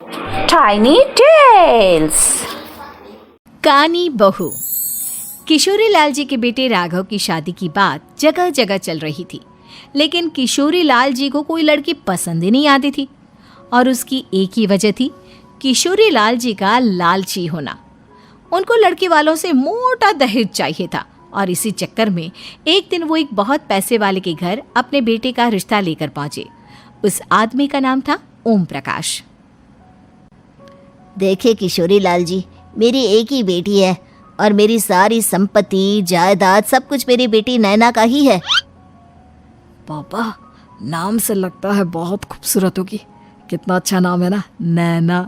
Tiny Tales। कानी बहू। किशोरी लाल जी के बेटे राघव की शादी की बात जगह जगह चल रही थी, लेकिन किशोरी लाल जी को कोई लड़की पसंद ही नहीं आती थी। और उसकी एक ही वजह थी, किशोरी लाल जी का लालची होना। उनको लड़की वालों से मोटा दहेज चाहिए था और इसी चक्कर में एक दिन वो एक बहुत पैसे वाले के घर अपने बेटे का रिश्ता लेकर पहुंचे। उस आदमी का नाम था ओम प्रकाश। देखिए किशोरी लाल जी, मेरी एक ही बेटी है और मेरी सारी संपत्ति जायदाद सब कुछ मेरी बेटी नैना का ही है। पापा, नाम से लगता है बहुत खूबसूरत होगी। कितना अच्छा नाम है ना, नैना।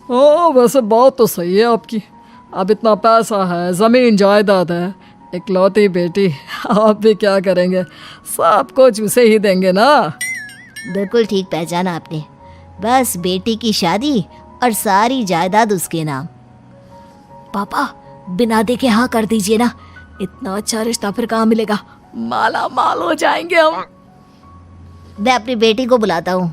ओ, वैसे बात तो सही है आपकी। अब इतना पैसा है, जमीन जायदाद है, इकलौती बेटी, आप भी क्या करेंगे? सब कुछ उसे ही देंगे ना। बिल्कुल ठीक पहचाना आपने। बस बेटी की शादी और सारी जायदाद उसके नाम। पापा, बिना देखे हाँ कर दीजिए ना। इतना अच्छा रिश्ता फिर कहाँ मिलेगा? माला माल हो जाएंगे हम। मैं अपनी बेटी को बुलाता हूँ।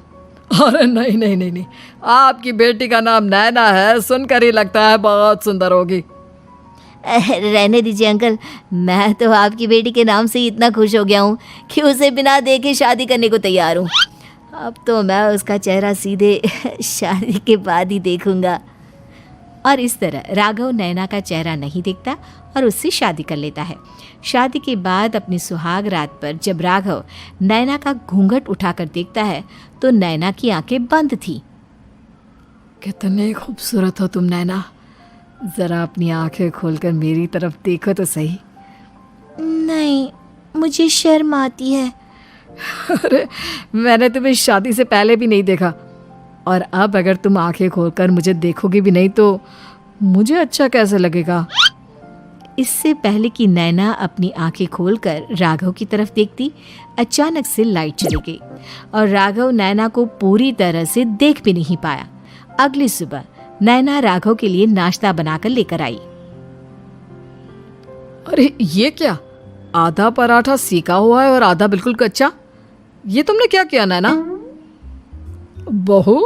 अरे नहीं नहीं नहीं नहीं, आपकी बेटी का नाम नैना है, सुनकर ही लगता है बहुत सुंदर होगी। रहने दीजिए अंकल, मैं तो आपकी बेटी के नाम से ही इतना खुश हो गया हूँ कि उसे बिना देखे शादी करने को तैयार हूँ। अब तो मैं उसका चेहरा सीधे शादी के बाद ही देखूंगा। और इस तरह राघव नैना का चेहरा नहीं देखता और उससे शादी कर लेता है। शादी के बाद अपनी सुहाग रात पर जब राघव नैना का घूंघट उठाकर देखता है तो नैना की आंखें बंद थी। कितने खूबसूरत हो तुम नैना, जरा अपनी आंखें खोलकर मेरी तरफ देखो तो सही। नहीं, मुझे शर्म आती है। अरे, मैंने तुम्हें शादी से पहले भी नहीं देखा, और अब अगर तुम आंखें खोलकर मुझे देखोगी भी नहीं तो मुझे अच्छा कैसे लगेगा? इससे पहले कि नैना अपनी आंखें खोलकर राघव की तरफ देखती, अचानक से लाइट चली गई और राघव नैना को पूरी तरह से देख भी नहीं पाया। अगली सुबह नैना राघव के लिए नाश्ता बनाकर लेकर आई। अरे ये क्या, आधा पराठा सेका हुआ है और आधा बिल्कुल कच्चा। ये तुमने क्या किया नैना? बहू,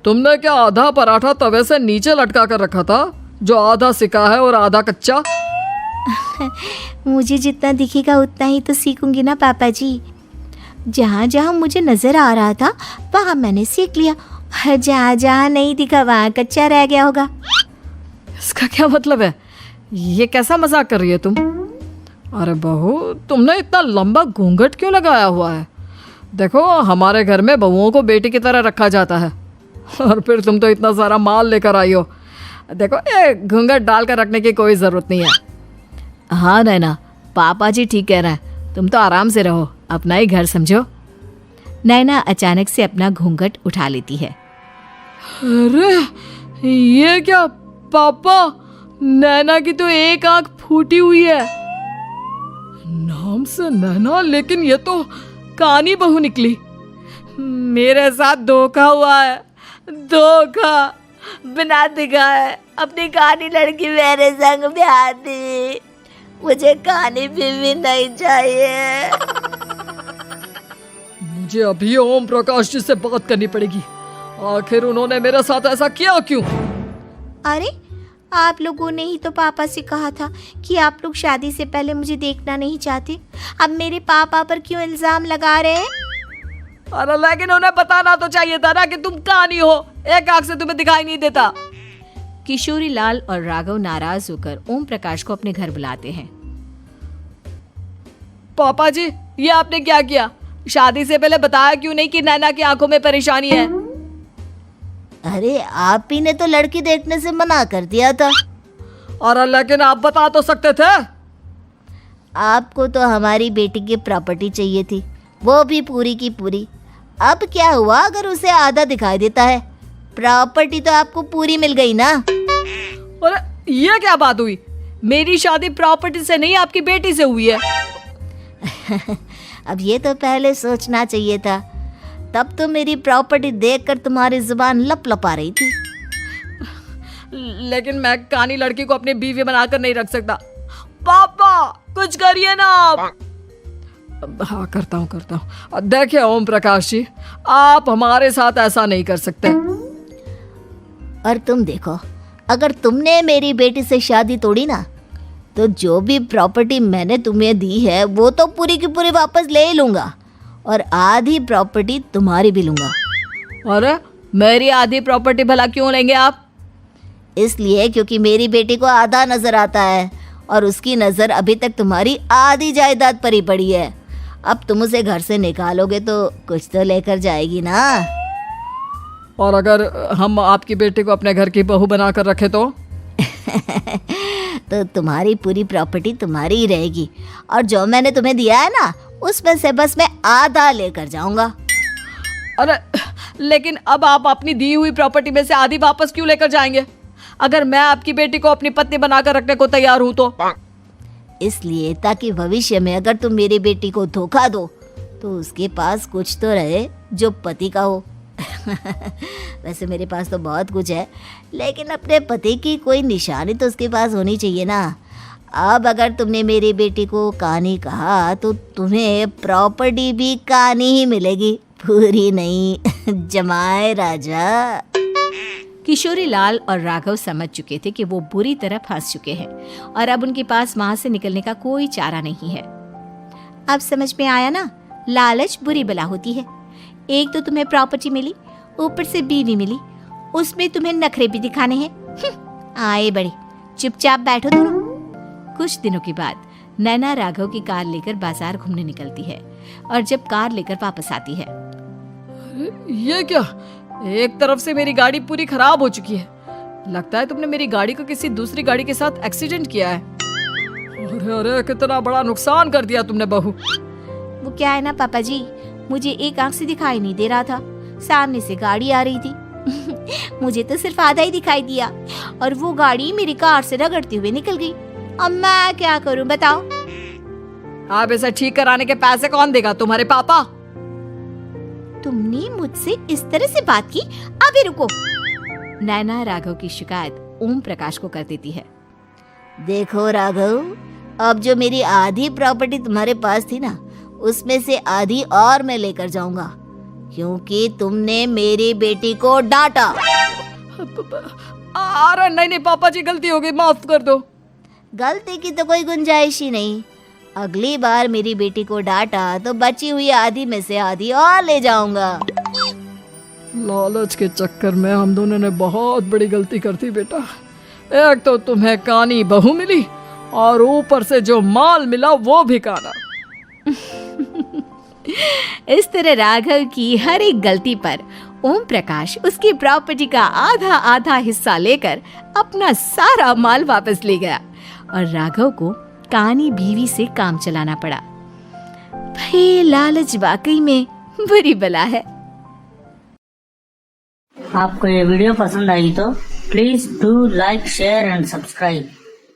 तुमने क्या आधा पराठा तवे से नीचे लटका कर रखा था, जो आधा सेका है और आधा कच्चा? मुझे जितना दिखेगा उतना ही तो सीखूंगी ना पापा जी। जहाँ जहाँ मुझे नजर आ रहा था वहाँ मैंने सीख लिया, जहाँ जहाँ नहीं दिखा वहाँ कच्चा रह गया होगा। इसका क्या मतलब है? ये कैसा मजाक कर रही है तुम? अरे बहू, तुमने इतना लंबा घूंघट क्यों लगाया हुआ है? देखो, हमारे घर में बहुओं को बेटी की तरह रखा जाता है, और फिर तुम तो इतना सारा माल लेकर आई हो। देखो, ये घूंघट डालकर रखने की कोई ज़रूरत नहीं है। हाँ नैना, पापा जी ठीक कह रहे हैं, तुम तो आराम से रहो, अपना ही घर समझो। नैना अचानक से अपना घूंघट उठा लेती है। अरे ये क्या पापा, नैना की तो एक आंख फूटी हुई है। नाम से नैना, लेकिन ये तो कानी बहू निकली। मेरे साथ धोखा हुआ है, धोखा। बिना दिखाए अपनी कानी लड़की मेरे संग ब्याह दी। मुझे कानी बीवी नहीं चाहिए। मुझे अभी ओम प्रकाश जी से बात करनी पड़ेगी। आखिर उन्होंने मेरे साथ ऐसा किया क्यों? अरे, आप लोगों ने ही तो पापा से कहा था कि आप लोग शादी से पहले मुझे देखना नहीं चाहते। अब मेरे पापा पर क्यों इल्जाम लगा रहे हैं? अरे लेकिन उन्हें बताना तो चाहिए था ना कि तुम कानी हो, एक आंख से तुम्हें दिखाई नहीं देता। किशोरी लाल और राघव नाराज होकर ओम प्रकाश को अपने घर बुलाते हैं। पापा जी, ये आपने क्या किया? शादी से पहले बताया क्यों नहीं कि नैना की आंखों में परेशानी है? अरे, आप ही ने तो लड़की देखने से मना कर दिया था। और लेकिन आप बता तो सकते थे। आपको तो हमारी बेटी की प्रॉपर्टी चाहिए थी, वो भी पूरी की पूरी। अब क्या हुआ अगर उसे आधा दिखाई देता है? प्रॉपर्टी तो आपको पूरी मिल गई ना। अरे ये क्या बात हुई? मेरी शादी प्रॉपर्टी से नहीं, आपकी बेटी से हुई है। अब ये तो पहले सोचना चाहिए था, तब तो मेरी प्रॉपर्टी देखकर तुम्हारी जुबान लप लपा रही थी। लेकिन मैं कानी लड़की को अपनी बीवी बनाकर नहीं रख सकता। पापा, कुछ करिए ना आप। हाँ करता हूँ। देखिए ओम प्रकाश जी, आप हमारे साथ ऐसा नहीं कर सकते। और तुम देखो, अगर तुमने मेरी बेटी से शादी तोड़ी ना, तो जो भी प्रॉपर्टी मैंने तुम्हें दी है वो तो पूरी की पूरी वापस ले ही लूँगा, और आधी प्रॉपर्टी तुम्हारी भी लूँगा। अरे मेरी आधी प्रॉपर्टी भला क्यों लेंगे आप? इसलिए क्योंकि मेरी बेटी को आधा नज़र आता है और उसकी नज़र अभी तक तुम्हारी आधी जायदाद पर ही पड़ी है। अब तुम उसे घर से निकालोगे तो कुछ तो लेकर जाएगी ना। और अगर हम आपकी बेटी को अपने घर की बहू बनाकर रखे तो? तो तुम्हारी पूरी प्रॉपर्टी तुम्हारी ही रहेगी, और जो मैंने तुम्हें दिया है ना, उसमें से बस मैं आधा लेकर जाऊंगा। अरे लेकिन अब आप अपनी दी हुई प्रॉपर्टी में से आधी वापस क्यों लेकर जाएंगे? अगर मैं आपकी बेटी को अपनी पत्नी बनाकर रखने को तैयार हूं तो? इसलिए ताकि भविष्य में अगर तुम मेरी बेटी को धोखा दो तो उसके पास कुछ तो रहे जो पति का हो। वैसे मेरे पास तो बहुत कुछ है, लेकिन अपने पति की कोई निशानी तो उसके पास होनी चाहिए ना। अब अगर तुमने मेरी बेटी को कहानी कहा तो तुम्हें प्रॉपर्टी भी कहानी ही मिलेगी, पूरी नहीं। जमाए राजा। किशोरी लाल और राघव समझ चुके थे कि वो बुरी तरह फंस चुके हैं और अब उनके पास वहां से निकलने का कोई चारा नहीं है। अब समझ में आया ना, लालच बुरी बला होती है। एक तो तुम्हें प्रॉपर्टी मिली, ऊपर से बीवी मिली, उसमें तुम्हें नखरे भी दिखाने हैं। आए बड़े, चुपचाप बैठो दोनों। कुछ दिनों के बाद नैना राघव की कार लेकर बाजार घूमने निकलती है और जब कार लेकर वापस आती है, ये क्या? एक तरफ से मेरी गाड़ी पूरी खराब हो चुकी है। लगता है तुमने मेरी गाड़ी को किसी दूसरी गाड़ी के साथ एक्सीडेंट किया है। अरे अरे कितना बड़ा नुकसान कर दिया तुमने बहू। वो क्या है ना पापा जी, मुझे एक आंख से दिखाई नहीं दे रहा था, सामने से गाड़ी आ रही थी। मुझे तो सिर्फ आधा ही दिखाई दिया और वो गाड़ी मेरी कार से रगड़ते हुए निकल गई। अब मैं क्या करूं बताओ? आप इसे ठीक कराने के पैसे कौन देगा? तुम्हारे पापा। तुमने मुझसे इस तरह से बात की? अभी रुको। नैना राघव की शिकायत ओम प्रकाश को कर देती है। देखो राघव, अब जो मेरी आधी प्रॉपर्टी तुम्हारे पास थी ना, उसमें से आधी और मैं लेकर जाऊंगा, क्योंकि तुमने मेरी बेटी को डांटा। अरे नहीं पापा जी, गलती हो गई, माफ कर दो। गलती की तो कोई गुंजाइश ही नहीं। अगली बार मेरी बेटी को डांटा तो बची हुई आधी में से आधी और ले जाऊंगा। लालच के चक्कर में हम दोनों ने बहुत बड़ी गलती कर दी बेटा। एक तो तुम्हें कानी बहू मिली और ऊपर से जो माल मिला वो भी काना। इस तरह राघव की हर एक गलती पर ओम प्रकाश उसकी प्रॉपर्टी का आधा आधा हिस्सा लेकर अपना सारा माल वापस ले गया और राघव को कानी बीवी से काम चलाना पड़ा। भाई लालच वाकई में बुरी बला है। आपको ये वीडियो पसंद आई तो please do like, share and subscribe.